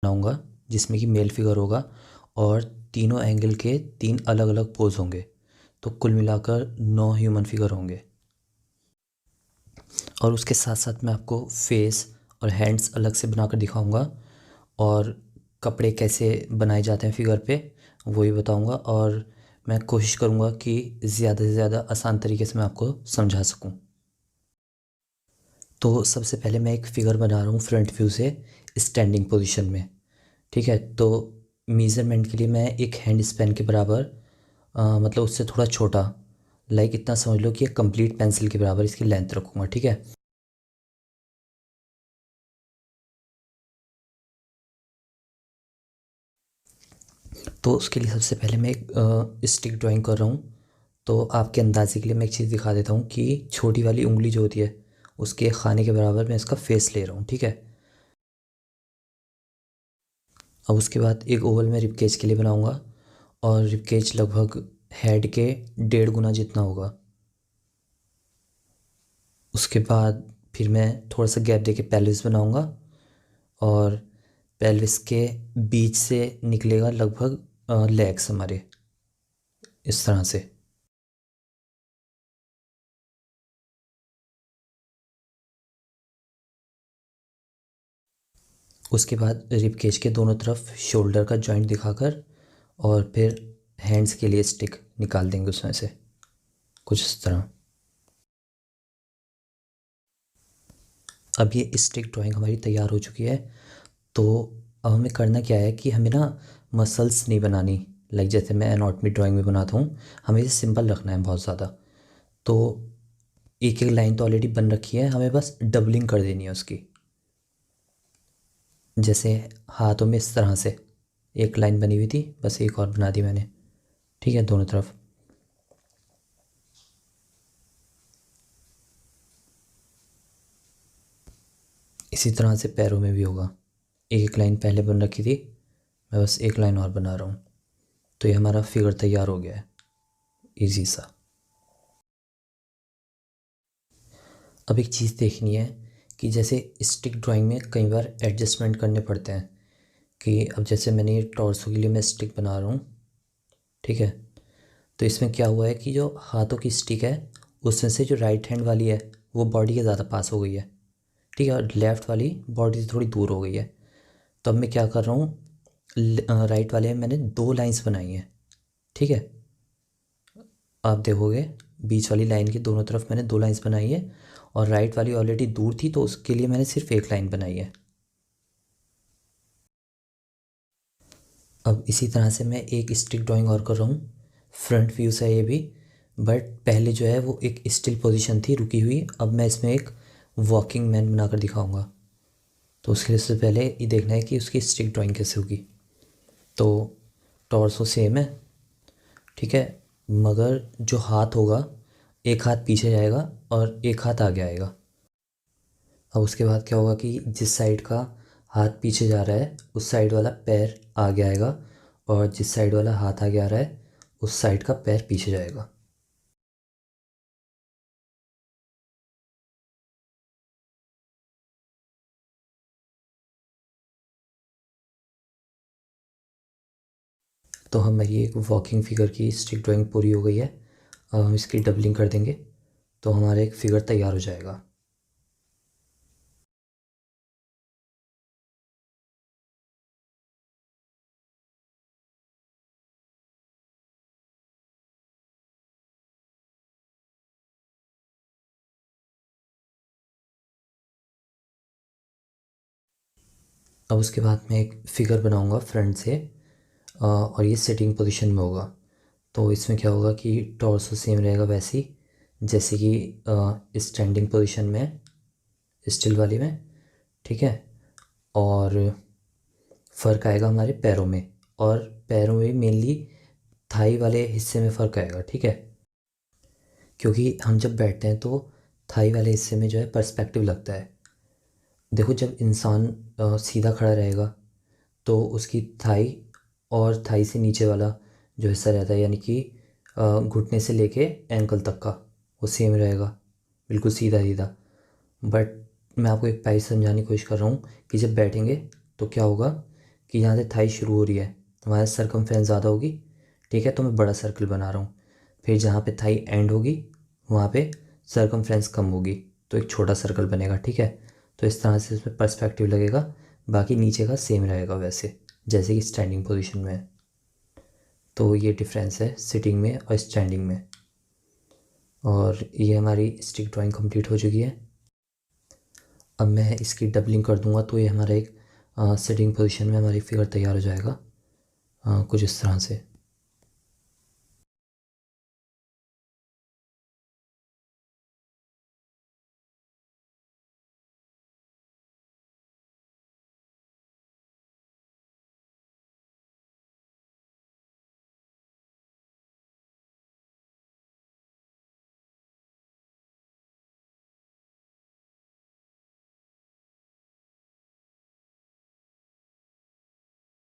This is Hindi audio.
बनाऊंगा जिसमें कि मेल फिगर होगा और तीनों एंगल के 3 अलग अलग पोज होंगे। तो कुल मिलाकर 9 ह्यूमन फिगर होंगे। और उसके साथ साथ मैं आपको फेस और हैंड्स अलग से बनाकर दिखाऊंगा और कपड़े कैसे बनाए जाते हैं फिगर पे वो भी बताऊंगा। और मैं कोशिश करूंगा कि ज़्यादा से ज़्यादा आसान तरीके से मैं आपको समझा सकूं। तो सबसे पहले मैं एक फ़िगर बना रहा हूँ फ्रंट व्यू से स्टैंडिंग पोजीशन में। ठीक है, तो मेज़रमेंट के लिए मैं एक हैंड स्पैन के बराबर मतलब उससे थोड़ा छोटा, लाइक इतना समझ लो कि एक कंप्लीट पेंसिल के बराबर इसकी लेंथ रखूँगा। ठीक है, तो उसके लिए सबसे पहले मैं एक स्टिक ड्राइंग कर रहा हूँ। तो आपके अंदाजे के लिए मैं एक चीज़ दिखा देता हूँ कि छोटी वाली उंगली जो होती है उसके खाने के बराबर मैं इसका फेस ले रहा हूँ। ठीक है, अब उसके बाद एक ओवल में रिबकेज के लिए बनाऊँगा और रिबकेज लगभग हेड के 1.5 गुना जितना होगा। उसके बाद फिर मैं थोड़ा सा गैप देके पेल्विस बनाऊँगा और पेल्विस के बीच से निकलेगा लगभग लेग्स हमारे, इस तरह से। उसके बाद रिब केज के दोनों तरफ शोल्डर का जॉइंट दिखाकर और फिर हैंड्स के लिए स्टिक निकाल देंगे उसमें से, कुछ इस तरह। अब ये स्टिक ड्राइंग हमारी तैयार हो चुकी है। तो अब हमें करना क्या है कि हमें ना मसल्स नहीं बनानी, लाइक जैसे मैं एनाटॉमी ड्राइंग में बनाता हूँ, हमें इसे सिंपल रखना है बहुत ज़्यादा। तो एक एक लाइन तो ऑलरेडी बन रखी है, हमें बस डबलिंग कर देनी है उसकी। जैसे हाथों में इस तरह से एक लाइन बनी हुई थी, बस एक और बना दी मैंने। ठीक है, दोनों तरफ। इसी तरह से पैरों में भी होगा। एक एक लाइन पहले बन रखी थी, मैं बस एक लाइन और बना रहा हूँ। तो ये हमारा फिगर तैयार हो गया है, इजी सा। अब एक चीज़ देखनी है कि जैसे स्टिक ड्राइंग में कई बार एडजस्टमेंट करने पड़ते हैं कि अब जैसे मैंने ये टॉर्सो के लिए मैं स्टिक बना रहा हूँ। ठीक है, तो इसमें क्या हुआ है कि जो हाथों की स्टिक है उसमें से जो राइट हैंड वाली है वो बॉडी के ज़्यादा पास हो गई है। ठीक है, और लेफ़्ट वाली बॉडी से थोड़ी दूर हो गई है। तो अब मैं क्या कर रहा हूँ, राइट वाले में मैंने 2 लाइंस बनाई हैं। ठीक है, आप देखोगे बीच वाली लाइन की दोनों तरफ मैंने 2 लाइंस बनाई है और राइट वाली ऑलरेडी दूर थी तो उसके लिए मैंने सिर्फ एक लाइन बनाई है। अब इसी तरह से मैं एक स्टिक ड्राइंग और कर रहा हूँ, फ्रंट व्यू से ये भी। बट पहले जो है वो एक स्टिल पोजीशन थी रुकी हुई, अब मैं इसमें एक वॉकिंग मैन बनाकर दिखाऊंगा। तो उसके लिए सबसे पहले ये देखना है कि उसकी स्टिक ड्राइंग कैसे होगी। तो टॉर्सो सेम है। ठीक है, मगर जो हाथ होगा एक हाथ पीछे जाएगा और एक हाथ आगे आएगा। अब उसके बाद क्या होगा कि जिस साइड का हाथ पीछे जा रहा है उस साइड वाला पैर आगे आएगा और जिस साइड वाला हाथ आगे आ रहा है उस साइड का पैर पीछे जाएगा। तो हमारी एक वॉकिंग फिगर की स्टिक ड्राइंग पूरी हो गई है। अब हम इसकी डबलिंग कर देंगे तो हमारा एक फिगर तैयार हो जाएगा। अब उसके बाद मैं एक फ़िगर बनाऊंगा फ्रंट से, और ये सिटिंग पोजीशन में होगा। तो इसमें क्या होगा कि टॉर्सो सेम रहेगा वैसे ही जैसे कि स्टैंडिंग पोजीशन में स्टिल वाली में। ठीक है, और फ़र्क आएगा हमारे पैरों में, और पैरों में मेनली थाई वाले हिस्से में फ़र्क आएगा। ठीक है, क्योंकि हम जब बैठते हैं तो थाई वाले हिस्से में जो है पर्सपेक्टिव लगता है। देखो जब इंसान सीधा खड़ा रहेगा तो उसकी थाई और थाई से नीचे वाला जो हिस्सा रहता है यानी कि घुटने से लेके एंकल तक का वो सेम रहेगा, बिल्कुल सीधा सीधा। बट मैं आपको एक टाइप समझाने की कोशिश कर रहा हूँ कि जब बैठेंगे तो क्या होगा कि यहाँ से थाई शुरू हो रही है वहाँ से सर्कमफ्रेंस ज़्यादा होगी, ठीक है। तो मैं बड़ा सर्कल बना रहा हूँ। फिर जहाँ पे थाई एंड होगी वहाँ पे सर्कमफ्रेंस कम होगी, तो एक छोटा सर्कल बनेगा, ठीक है। तो इस तरह से इसमें पर्सपेक्टिव लगेगा, बाकी नीचे का सेम रहेगा वैसे जैसे कि स्टैंडिंग पोजीशन में है। तो ये डिफरेंस है सिटिंग में और स्टैंडिंग में। और ये हमारी स्टिक ड्राइंग कंप्लीट हो चुकी है। अब मैं इसकी डबलिंग कर दूंगा तो ये हमारा एक सिटिंग पोजीशन में हमारी फिगर तैयार हो जाएगा कुछ इस तरह से।